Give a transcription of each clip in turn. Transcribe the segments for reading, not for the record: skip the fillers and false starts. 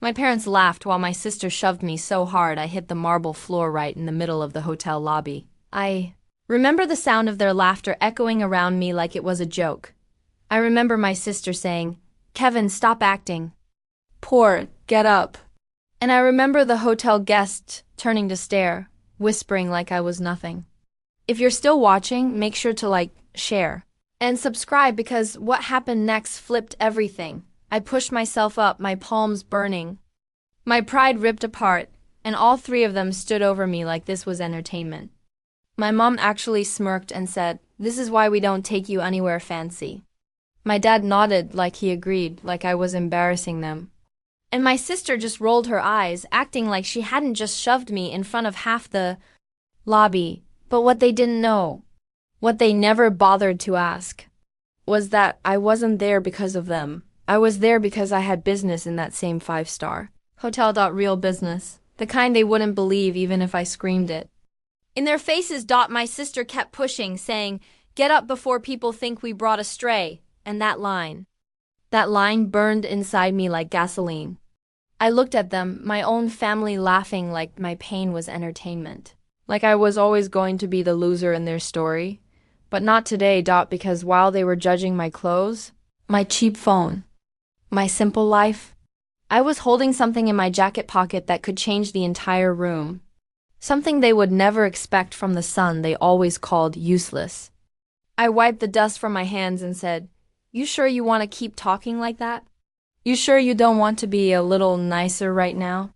My parents laughed while my sister shoved me so hard I hit the marble floor right in the middle of the hotel lobby. I remember the sound of their laughter echoing around me like it was a joke. I remember my sister saying, "Kevin, stop acting. Poor, get up." And I remember the hotel guests turning to stare, whispering like I was nothing. If you're still watching, make sure to like, share, and subscribe because what happened next flipped everything. I pushed myself up, my palms burning. My pride ripped apart, and all three of them stood over me like this was entertainment. My mom actually smirked and said, "This is why we don't take you anywhere fancy." My dad nodded like he agreed, like I was embarrassing them. And my sister just rolled her eyes, acting like she hadn't just shoved me in front of half the lobby. But what they didn't know, what they never bothered to ask, was that I wasn't there because of them. I was there because I had business in that same 5-star hotel. Real business. The kind they wouldn't believe even if I screamed it. In their faces. My sister kept pushing, saying, "Get up before people think we brought a stray." And that line burned inside me like gasoline. I looked at them, my own family laughing like my pain was entertainment. Like I was always going to be the loser in their story. But not today. Because while they were judging my clothes, my cheap phone, my simple life, I was holding something in my jacket pocket that could change the entire room. Something they would never expect from the son they always called useless. I wiped the dust from my hands and said, "You sure you want to keep talking like that? You sure you don't want to be a little nicer right now?"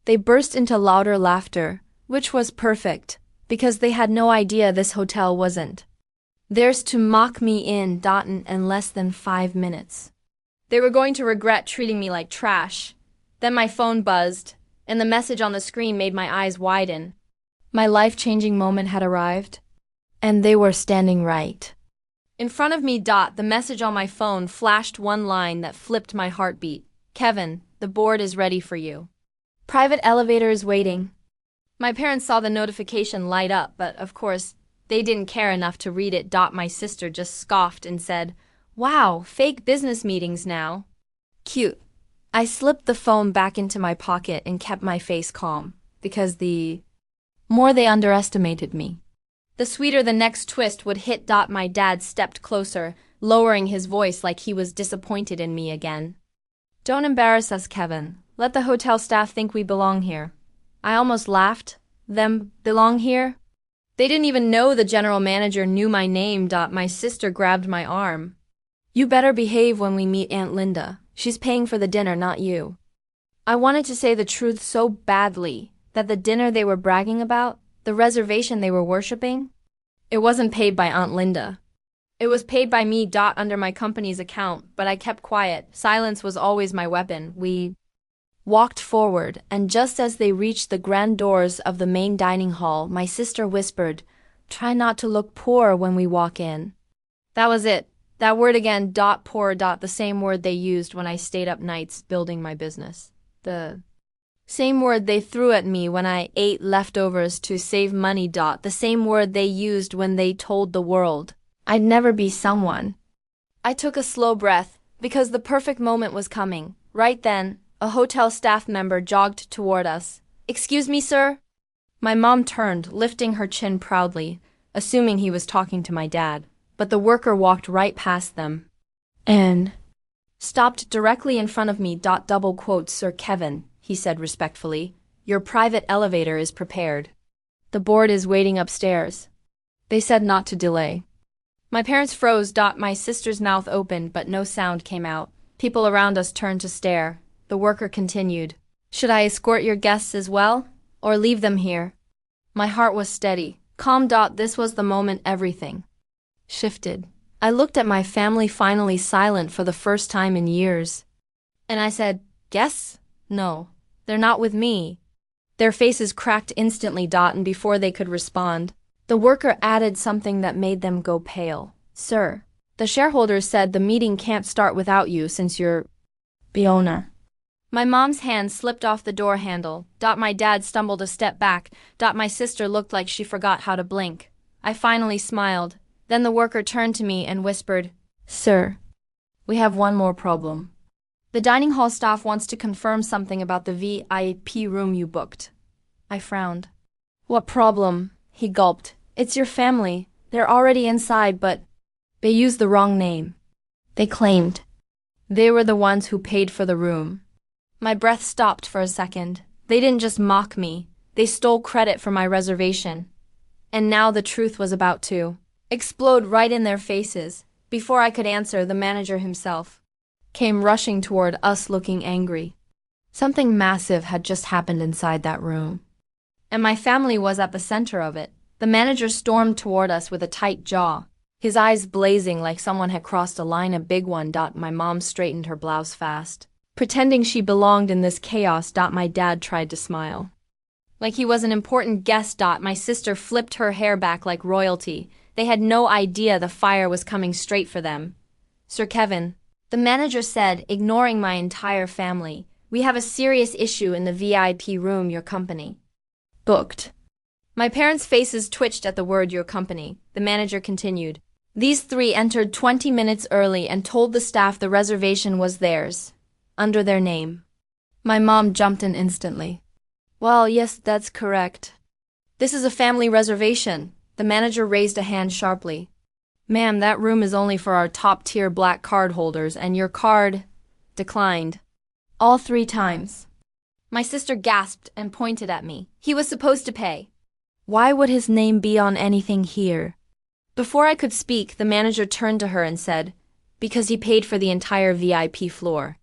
They burst into louder laughter, which was perfect, because they had no idea this hotel wasn't theirs to mock me in less than 5 minutes. They were going to regret treating me like trash. Then my phone buzzed, and the message on the screen made my eyes widen. My life-changing moment had arrived, and they were standing right in front of me. The message on my phone flashed one line that flipped my heartbeat. "Kevin, the board is ready for you. Private elevator is waiting." My parents saw the notification light up, but of course, they didn't care enough to read it. My sister just scoffed and said, "Wow, fake business meetings now. Cute." I slipped the phone back into my pocket and kept my face calm, because the more they underestimated me, the sweeter the next twist would hit. My dad stepped closer, lowering his voice like he was disappointed in me again. "Don't embarrass us, Kevin. Let the hotel staff think we belong here." I almost laughed. Them belong here? They didn't even know the general manager knew my name. My sister grabbed my arm. "You better behave when we meet Aunt Linda. She's paying for the dinner, not you." I wanted to say the truth so badly, that the dinner they were bragging about, the reservation they were worshipping, it wasn't paid by Aunt Linda. It was paid by me. Under my company's account, but I kept quiet. Silence was always my weapon. We walked forward, and just as they reached the grand doors of the main dining hall, my sister whispered, "Try not to look poor when we walk in." That was it. That word again. Poor. The same word they used when I stayed up nights building my business. The same word they threw at me when I ate leftovers to save money. The same word they used when they told the world I'd never be someone. I took a slow breath, because the perfect moment was coming. Right then, a hotel staff member jogged toward us. "Excuse me, sir?" My mom turned, lifting her chin proudly, assuming he was talking to my dad. But the worker walked right past them and stopped directly in front of me. Double quote, "Sir Kevin," he said respectfully, "your private elevator is prepared. The board is waiting upstairs." They said not to delay. My parents froze. My sister's mouth opened, but no sound came out. People around us turned to stare. The worker continued, "Should I escort your guests as well, or leave them here?" My heart was steady. Calm. This was the moment everything shifted. I looked at my family, finally silent for the first time in years. And I said, "Guests? No, they're not with me." Their faces cracked instantly. And before they could respond, the worker added something that made them go pale. "Sir, the shareholders said the meeting can't start without you since you're the owner." My mom's hand slipped off the door handle. My dad stumbled a step back. My sister looked like she forgot how to blink. I finally smiled. Then the worker turned to me and whispered, "Sir, we have one more problem." The dining hall staff wants to confirm something about the VIP room you booked. I frowned. What problem? He gulped. It's your family. They're already inside, but they used the wrong name. They claimed they were the ones who paid for the room. My breath stopped for a second. They didn't just mock me. They stole credit for my reservation. And now the truth was about to explode right in their faces. Before I could answer, the manager himself came rushing toward us looking angry. Something massive had just happened inside that room, and my family was at the center of it. The manager stormed toward us with a tight jaw, his eyes blazing like someone had crossed a line, a big one. My mom straightened her blouse fast, pretending she belonged in this chaos. My dad tried to smile, like he was an important guest. My sister flipped her hair back like royalty. They had no idea the fire was coming straight for them. Sir Kevin, the manager said, ignoring my entire family, we have a serious issue in the VIP room your company booked. My parents' faces twitched at the word your company. The manager continued. These three entered 20 minutes early and told the staff the reservation was theirs, under their name. My mom jumped in instantly. Well, yes, that's correct. This is a family reservation. The manager raised a hand sharply. Ma'am, that room is only for our top-tier black card holders, and your card declined. All 3 times. My sister gasped and pointed at me. He was supposed to pay. Why would his name be on anything here? Before I could speak, the manager turned to her and said, because he paid for the entire VIP floor.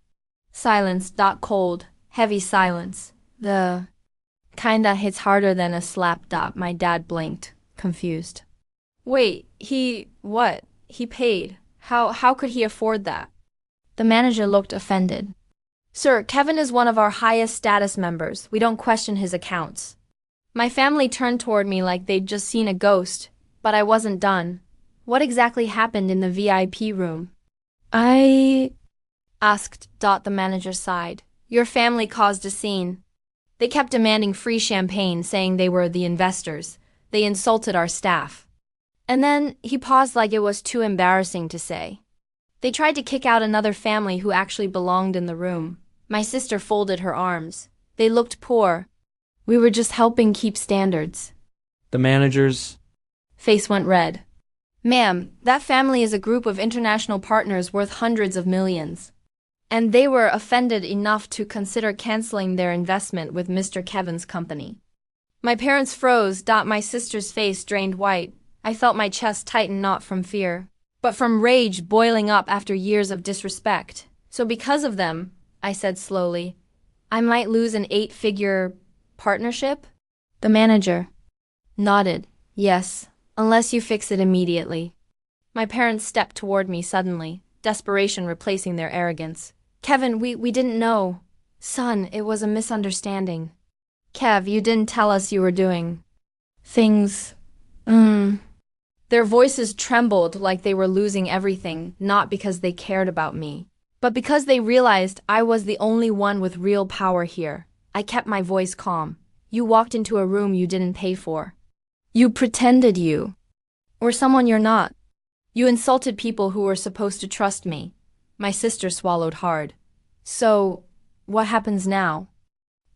Silence. Cold, heavy silence. The kinda hits harder than a slap. My dad blinked, confused. Wait, what? He paid. How could he afford that? The manager looked offended. Sir, Kevin is one of our highest status members. We don't question his accounts. My family turned toward me like they'd just seen a ghost, but I wasn't done. What exactly happened in the VIP room? I asked. The manager sighed. Your family caused a scene. They kept demanding free champagne, saying they were the investors. They insulted our staff. And then he paused like it was too embarrassing to say. They tried to kick out another family who actually belonged in the room. My sister folded her arms. They looked poor. We were just helping keep standards. The manager's face went red. Ma'am, that family is a group of international partners worth hundreds of millions. And they were offended enough to consider canceling their investment with Mr. Kevin's company. My parents froze. My sister's face drained white. I felt my chest tighten, not from fear, but from rage boiling up after years of disrespect. So because of them, I said slowly, I might lose an 8-figure partnership? The manager nodded. Yes, unless you fix it immediately. My parents stepped toward me suddenly, desperation replacing their arrogance. Kevin, we didn't know. Son, it was a misunderstanding. Kev, you didn't tell us you were doing things. Their voices trembled like they were losing everything, not because they cared about me, but because they realized I was the only one with real power here. I kept my voice calm. You walked into a room you didn't pay for. You pretended you were someone you're not. You insulted people who were supposed to trust me. My sister swallowed hard. So, what happens now?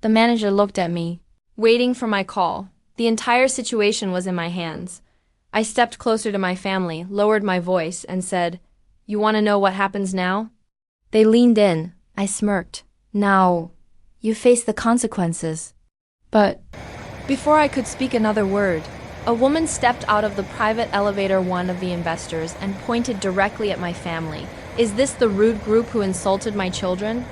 The manager looked at me, waiting for my call. The entire situation was in my hands. I stepped closer to my family, lowered my voice, and said, You want to know what happens now? They leaned in. I smirked. Now, you face the consequences. But before I could speak another word, a woman stepped out of the private elevator, one of the investors, and pointed directly at my family. Is this the rude group who insulted my children?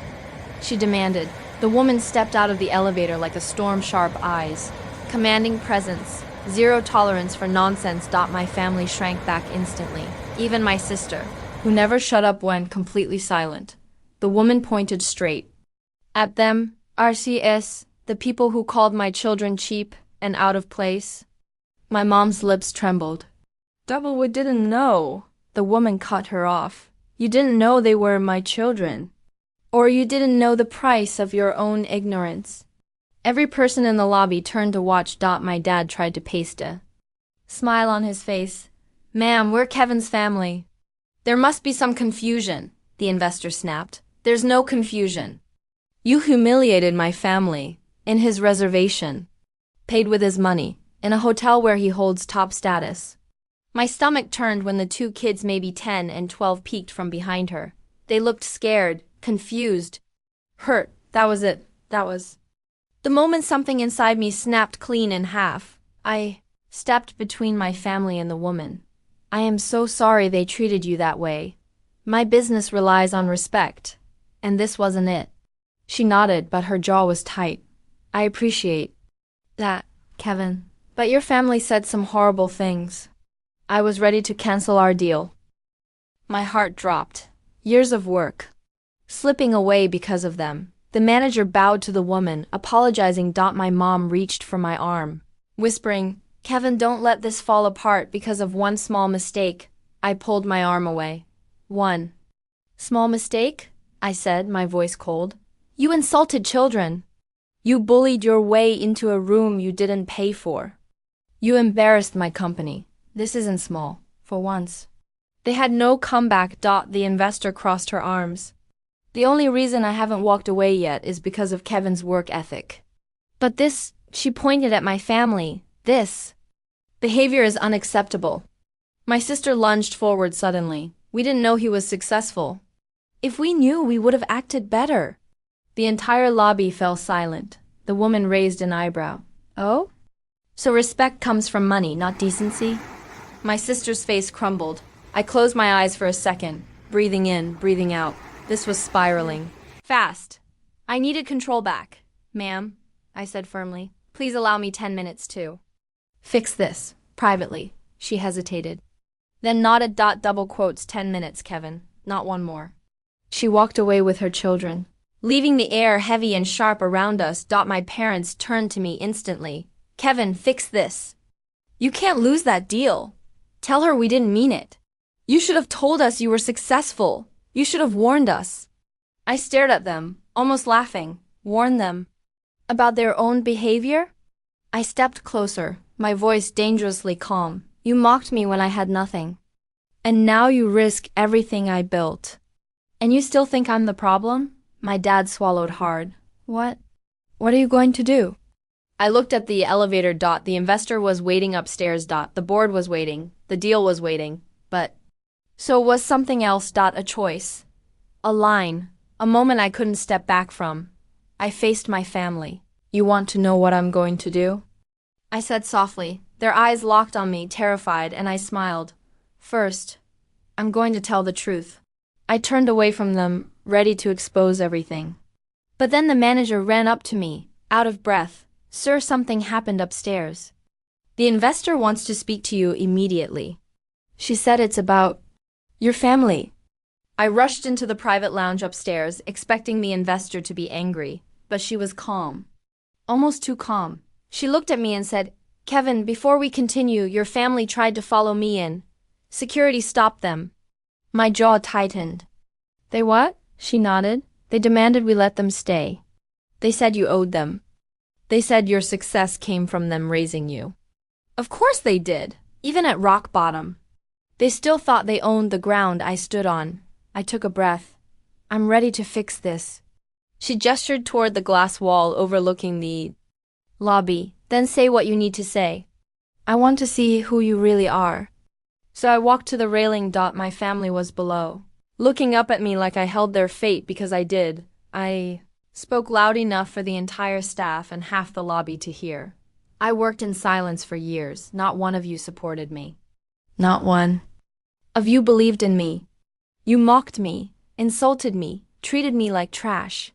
She demanded. The woman stepped out of the elevator like a storm, sharp eyes, commanding presence. Zero tolerance for nonsense. My family shrank back instantly. Even my sister, who never shut up, went completely silent. The woman pointed straight at them. RCS, the people who called my children cheap and out of place. My mom's lips trembled. We didn't know. The woman cut her off. You didn't know they were my children. Or you didn't know the price of your own ignorance. Every person in the lobby turned to watch. My dad tried to paste a smile on his face. Ma'am, we're Kevin's family. There must be some confusion, the investor snapped. There's no confusion. You humiliated my family, in his reservation. Paid with his money, in a hotel where he holds top status. My stomach turned when the two kids, maybe 10 and 12, peeked from behind her. They looked scared, confused, hurt. That was it. That was the moment something inside me snapped clean in half. I stepped between my family and the woman. I am so sorry they treated you that way. My business relies on respect. And this wasn't it. She nodded, but her jaw was tight. I appreciate that, Kevin. But your family said some horrible things. I was ready to cancel our deal. My heart dropped. Years of work slipping away because of them. The manager bowed to the woman, apologizing. My mom reached for my arm, whispering, Kevin, don't let this fall apart because of one small mistake. I pulled my arm away. One small mistake? I said, my voice cold. You insulted children. You bullied your way into a room you didn't pay for. You embarrassed my company. This isn't small, for once. They had no comeback. The investor crossed her arms. The only reason I haven't walked away yet is because of Kevin's work ethic. But this, she pointed at my family, this behavior is unacceptable. My sister lunged forward suddenly. We didn't know he was successful. If we knew, we would have acted better. The entire lobby fell silent. The woman raised an eyebrow. Oh? So respect comes from money, not decency? My sister's face crumbled. I closed my eyes for a second, breathing in, breathing out. This was spiraling. Fast. I needed control back. Ma'am, I said firmly, please allow me 10 minutes to fix this, privately. She hesitated. Then nodded. Double quotes, 10 minutes, Kevin, not one more. She walked away with her children, leaving the air heavy and sharp around us. My parents turned to me instantly. Kevin, fix this. You can't lose that deal. Tell her we didn't mean it. You should have told us you were successful. You should have warned us. I stared at them, almost laughing. Warn them about their own behavior? I stepped closer, my voice dangerously calm. You mocked me when I had nothing. And now you risk everything I built. And you still think I'm the problem? My dad swallowed hard. What are you going to do? I looked at the elevator. The investor was waiting upstairs. The board was waiting. The deal was waiting. But so was something else. A choice. A line. A moment I couldn't step back from. I faced my family. You want to know what I'm going to do? I said softly. Their eyes locked on me, terrified, and I smiled. First, I'm going to tell the truth. I turned away from them, ready to expose everything. But then the manager ran up to me, out of breath. Sir, something happened upstairs. The investor wants to speak to you immediately. She said it's about your family. I rushed into the private lounge upstairs, expecting the investor to be angry, but she was calm. Almost too calm. She looked at me and said, Kevin, before we continue, your family tried to follow me in. Security stopped them. My jaw tightened. They what? She nodded. They demanded we let them stay. They said you owed them. They said your success came from them raising you. Of course they did, even at rock bottom. They still thought they owned the ground I stood on. I took a breath. I'm ready to fix this. She gestured toward the glass wall overlooking the lobby. Then say what you need to say. I want to see who you really are. So I walked to the railing. My family was below, looking up at me like I held their fate because I did. I spoke loud enough for the entire staff and half the lobby to hear. I worked in silence for years. Not one of you supported me. Not one of you believed in me. You mocked me, insulted me, treated me like trash.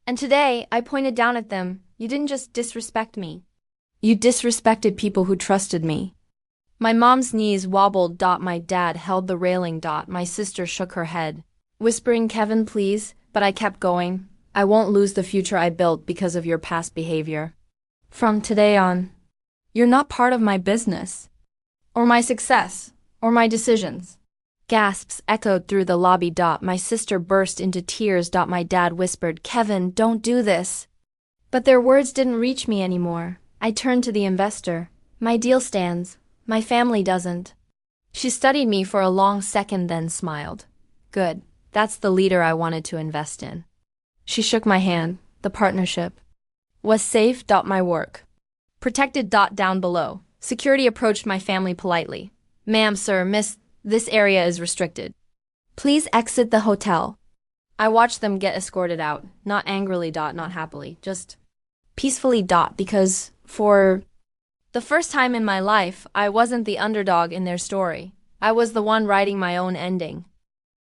And today, I pointed down at them. You didn't just disrespect me. You disrespected people who trusted me. My mom's knees wobbled. My dad held the railing. My sister shook her head, whispering, Kevin, please, but I kept going. I won't lose the future I built because of your past behavior. From today on, you're not part of my business, or my success, or my decisions. Gasps echoed through the lobby. My sister burst into tears. My dad whispered, Kevin, don't do this. But their words didn't reach me anymore. I turned to the investor. My deal stands. My family doesn't. She studied me for a long second, then smiled. Good. That's the leader I wanted to invest in. She shook my hand. The partnership was safe. My work protected. Down below. Security approached my family politely. Ma'am, sir, miss, this area is restricted. Please exit the hotel. I watched them get escorted out, not angrily. Not happily, just peacefully. Because for the first time in my life, I wasn't the underdog in their story. I was the one writing my own ending.